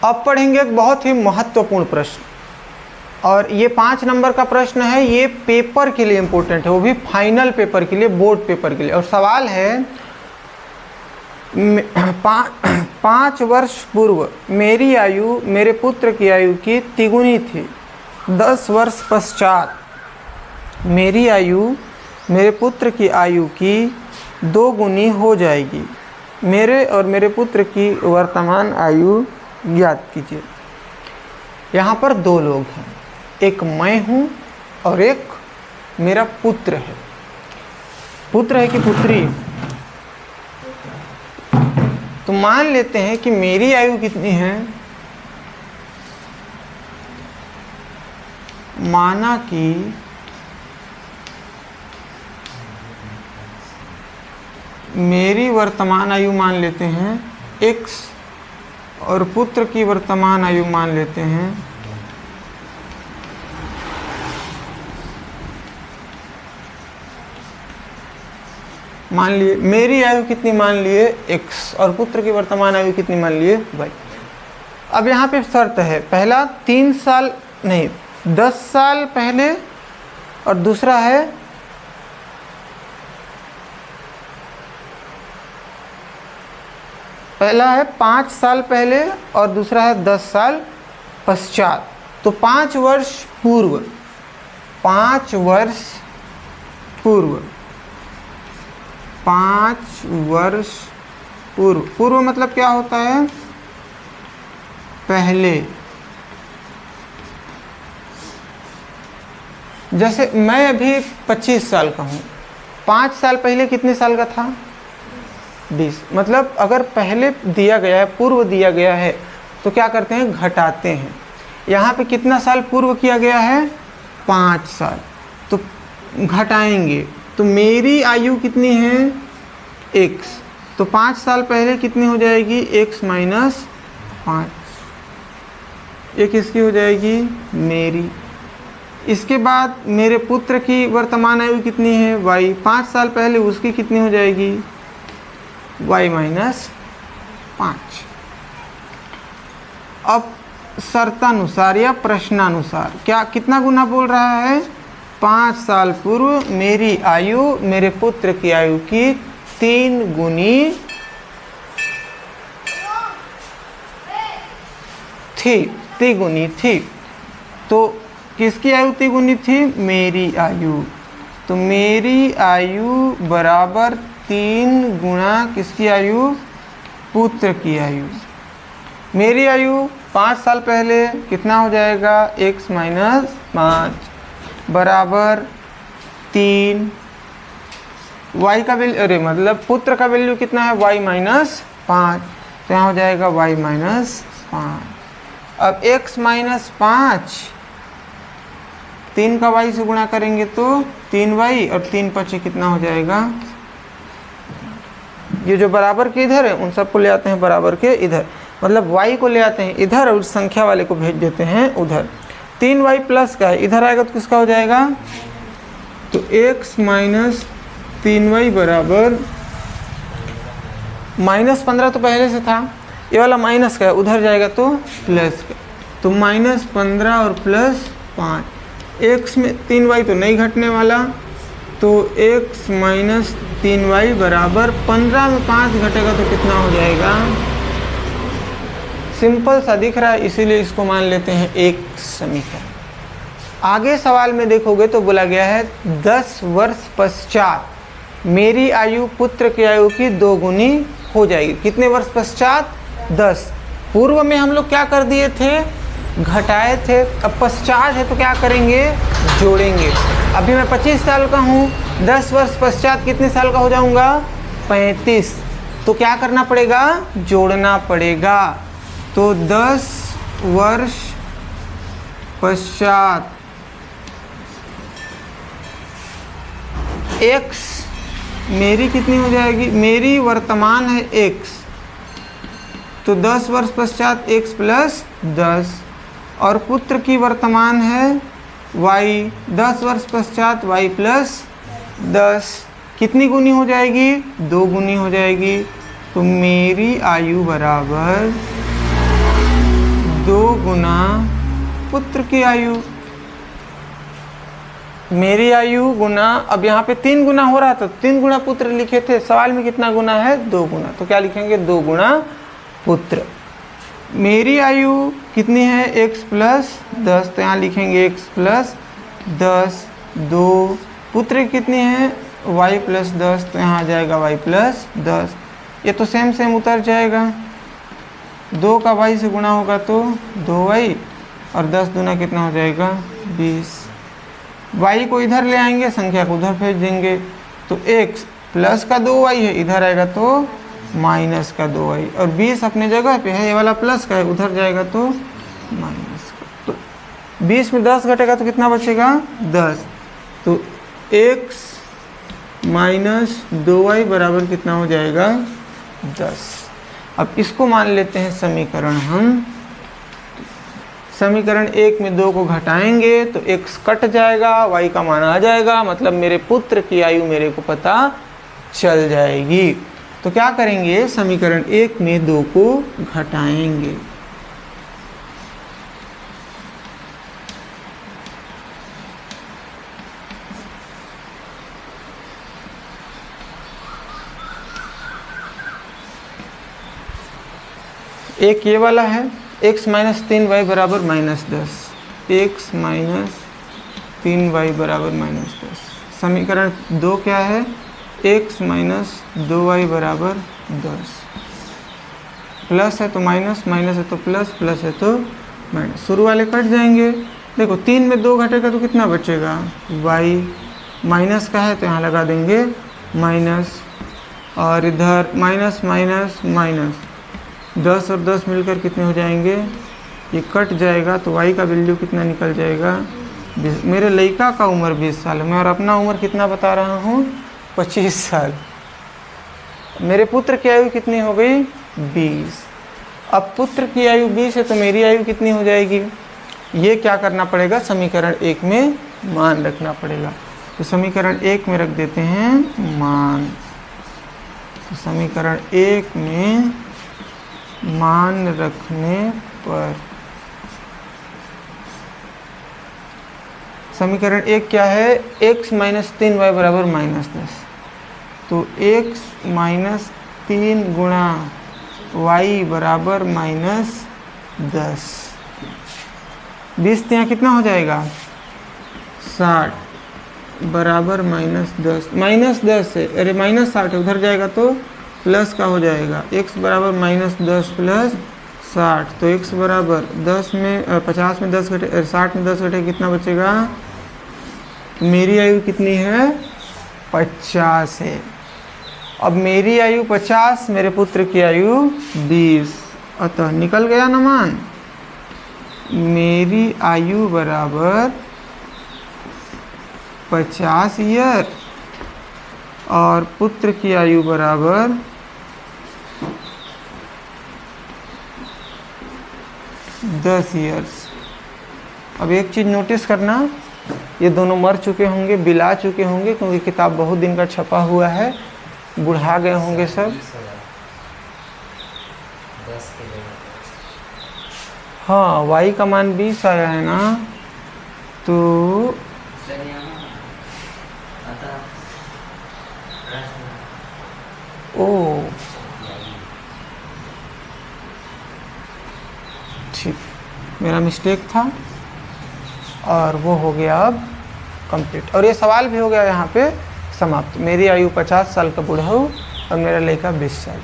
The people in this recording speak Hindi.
अब पढ़ेंगे एक बहुत ही महत्वपूर्ण प्रश्न, और ये 5 नंबर का प्रश्न है। ये पेपर के लिए इम्पोर्टेंट है, वो भी फाइनल पेपर के लिए, बोर्ड पेपर के लिए। और सवाल है 5 वर्ष पूर्व मेरी आयु मेरे पुत्र की आयु की तिगुनी थी। 10 वर्ष पश्चात मेरी आयु मेरे पुत्र की आयु की 2 गुनी हो जाएगी। मेरे और मेरे पुत्र की वर्तमान आयु ज्ञात कीजिए। यहाँ पर 2 लोग हैं, एक मैं हूँ और एक मेरा पुत्र है। पुत्र है कि पुत्री? तो मान लेते हैं कि मेरी आयु कितनी है। माना कि मेरी वर्तमान आयु मान लेते हैं x और पुत्र की वर्तमान आयु मान लेते हैं मान लिए मेरी आयु कितनी मान लिए x और पुत्र की वर्तमान आयु कितनी मान लिए y। अब यहाँ पे शर्त है, पहला 3 साल नहीं 10 साल पहले, और दूसरा है पहला है 5 साल पहले और दूसरा है 10 साल पश्चात। तो 5 वर्ष पूर्व, 5 वर्ष पूर्व, 5 वर्ष पूर्व। पूर्व मतलब क्या होता है? पहले। जैसे मैं अभी 25 साल का हूँ, 5 साल पहले कितने साल का था? 20। मतलब अगर पहले दिया गया है, पूर्व दिया गया है, तो क्या करते हैं? घटाते हैं। यहाँ पे कितना साल पूर्व किया गया है? 5 साल। तो घटाएंगे, तो मेरी आयु कितनी है? x। तो 5 साल पहले कितनी हो जाएगी? x minus 5। ये किसकी हो जाएगी? मेरी। इसके बाद मेरे पुत्र की वर्तमान आयु कितनी है? y। 5 साल पहले उसकी कितनी हो जाएगी? y minus 5। अब शर्तानुसार या प्रश्नानुसार क्या कितना गुना बोल रहा है? 5 साल पूर्व मेरी आयु मेरे पुत्र की आयु की 3 गुनी थी, तिगुनी थी। तो किसकी आयु तिगुनी थी? मेरी आयु। तो मेरी आयु बराबर 3 गुना किसकी आयु? पुत्र की आयु। मेरी आयु 5 साल पहले कितना हो जाएगा? x माइनस 5 बराबर 3। y का वैल्यू, अरे मतलब पुत्र का वैल्यू कितना है? y minus 5। तो यहाँ हो जाएगा y माइनस 5। अब x माइनस 5 3 का y से गुणा करेंगे तो 3y, और 3 5 कितना हो जाएगा? ये जो बराबर के इधर है उन सबको ले आते हैं बराबर के इधर, मतलब y को ले आते हैं इधर और संख्या वाले को भेज देते हैं उधर। 3y प्लस का है, इधर आएगा तो किसका हो जाएगा? तो x माइनस 3y बराबर माइनस 15 तो पहले से था, ये वाला माइनस का है, उधर जाएगा तो प्लस का। तो माइनस 15 और प्लस 5। x में 3y तो नहीं घटने वाला, तो x माइनस 3y बराबर 15 में 5 घटेगा तो कितना हो जाएगा? सिंपल सा दिख रहा है, इसीलिए इसको मान लेते हैं एक समीकरण। आगे सवाल में देखोगे तो बोला गया है 10 वर्ष पश्चात मेरी आयु पुत्र की आयु की 2 गुनी हो जाएगी। कितने वर्ष पश्चात? 10। पूर्व में हम लोग क्या कर दिए थे? घटाए थे। अब पश्चात है तो क्या करेंगे? जोड़ेंगे। अभी मैं 25 साल का हूँ, 10 वर्ष पश्चात कितने साल का हो जाऊँगा? 35। तो क्या करना पड़ेगा? जोड़ना पड़ेगा। तो 10 वर्ष पश्चात x मेरी कितनी हो जाएगी? मेरी वर्तमान है x, तो 10 वर्ष पश्चात x प्लस 10, और पुत्र की वर्तमान है y, 10 वर्ष पश्चात y प्लस 10। कितनी गुनी हो जाएगी? 2 गुनी हो जाएगी। तो मेरी आयु बराबर 2 गुना पुत्र की आयु। मेरी आयु गुना, अब यहाँ पे 3 गुना हो रहा था, 3 गुना पुत्र लिखे थे, सवाल में कितना गुना है? 2 गुना, तो क्या लिखेंगे? 2 गुना पुत्र। मेरी आयु कितनी है? x प्लस 10, तो यहाँ लिखेंगे x प्लस 10। 2 पुत्र कितनी है? y प्लस 10, तो यहाँ आ जाएगा y प्लस 10। ये तो सेम सेम उतर जाएगा, 2 का y से गुणा होगा तो 2y, और 10 दूना कितना हो जाएगा? 20। y को इधर ले आएंगे, संख्या को उधर भेज देंगे, तो x प्लस का 2y है, इधर आएगा तो माइनस का 2y, और 20 अपने जगह पे है, ये वाला प्लस का है, उधर जाएगा तो माइनस का। तो 20 में 10 घटेगा तो कितना बचेगा? 10। तो x माइनस 2y बराबर कितना हो जाएगा? 10। अब इसको मान लेते हैं समीकरण हम। समीकरण 1 में 2 को घटाएंगे तो x कट जाएगा, y का मान आ जाएगा, मतलब मेरे पुत्र की आयु मेरे को पता चल जाएगी। तो क्या करेंगे? समीकरण 1 में 2 को घटाएंगे। एक ये वाला है, x माइनस 3y बराबर माइनस 10, x माइनस 3y बराबर माइनस 10। समीकरण 2 क्या है? x माइनस 2y बराबर 10। प्लस है तो माइनस, माइनस है तो प्लस, प्लस है तो माइनस। शुरू वाले कट जाएंगे। देखो 3 में 2 घटेगा तो कितना बचेगा? y। माइनस का है तो यहाँ लगा देंगे माइनस, और इधर माइनस माइनस माइनस, 10 और 10 मिलकर कितने हो जाएंगे? ये कट जाएगा तो y का वैल्यू कितना निकल जाएगा? 20। मेरे लड़का का उम्र 20 साल है, मैं और अपना उम्र कितना बता रहा हूँ? 25 साल। मेरे पुत्र की आयु कितनी हो गई? 20। अब पुत्र की आयु 20 है तो मेरी आयु कितनी हो जाएगी? ये क्या करना पड़ेगा? समीकरण 1 में मान रखना पड़ेगा। तो समीकरण 1 में रख देते हैं मान। तो समीकरण 1 में मान रखने पर समीकरण 1 क्या है? x माइनस 3y बराबर माइनस 10। तो x माइनस 3 गुणा y बराबर माइनस 10। 20 यहाँ कितना हो जाएगा? 60 बराबर माइनस 10। माइनस 10 है, अरे माइनस 60 है, उधर जाएगा तो प्लस का हो जाएगा। x बराबर माइनस 10 प्लस 60, तो x बराबर 10 में 50 में 10 घटे, 60 में 10 घटे कितना बचेगा? मेरी आयु कितनी है? 50 है। अब मेरी आयु 50, मेरे पुत्र की आयु 20, अतः निकल गया ना मान। मेरी आयु बराबर 50 ईयर और पुत्र की आयु बराबर 10 ईयर्स। अब एक चीज़ नोटिस करना, ये दोनों मर चुके होंगे, बिला चुके होंगे, क्योंकि किताब बहुत दिन का छपा हुआ है, बुढ़ा गए होंगे सब। हाँ, y का मान 20 आया है ना, तो ओ ठीक, मेरा मिस्टेक था और वो हो गया अब कंप्लीट। और ये सवाल भी हो गया यहाँ पे समाप्त। मेरी आयु 50 साल का बूढ़ा हूँ और मेरा लड़का 20 साल।